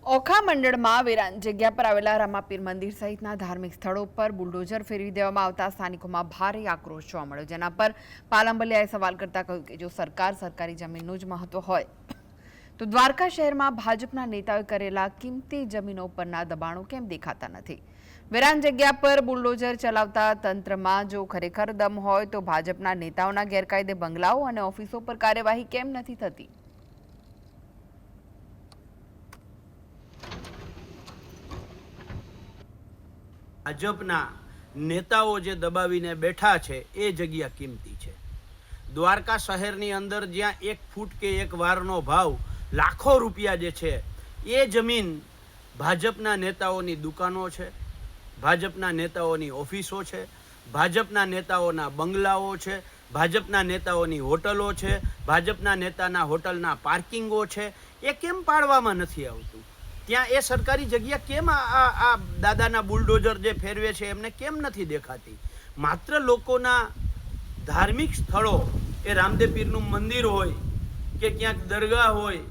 ઓખા મંડળમાં વેરાન જગ્યા પર આવેલા રામાપીર મંદિર સહિતના ધાર્મિક સ્થળો પર બુલડોઝર ફેરવી દેવામાં આવતા સ્થાનિકોમાં ભારે આક્રોશ જોવા મળ્યો, જેના પર પાલંબલિયાએ સવાલ કરતા કહ્યું કે જો સરકારી જમીનનું જ મહત્વ હોય તો દ્વારકા શહેરમાં ભાજપના નેતાઓએ કરેલા કિંમતી જમીનો પરના દબાણો કેમ દેખાતા નથી। વેરાન જગ્યા પર બુલડોઝર ચલાવતા તંત્રમાં જો ખરેખર દમ હોય તો ભાજપના નેતાઓના ગેરકાયદે બંગલાઓ અને ઓફિસો પર કાર્યવાહી કેમ નથી થતી। ભાજપના નેતાઓ જે દબાવીને બેઠા છે એ જગ્યા કિંમતી છે। દ્વારકા શહેરની અંદર જ્યાં 1 ફૂટ કે 1 વારનો ભાવ લાખો રૂપિયા જે છે એ જમીન ભાજપના નેતાઓની દુકાનો છે, ભાજપના નેતાઓની ઓફિસો છે, ભાજપના નેતાઓના બંગલાઓ છે, ભાજપના નેતાઓની હોટલો છે, ભાજપના નેતાના હોટલના પાર્કિંગો છે। એ કેમ પાડવામાં નથી આવતું? ત્યાં એ સરકારી જગ્યા કેમ આ દાદાના બુલડોઝર જે ફેરવે છે એમને કેમ નથી દેખાતી? માત્ર લોકોના ધાર્મિક સ્થળો, એ રામદેવ પીરનું મંદિર હોય કે ક્યાંક દરગાહ હોય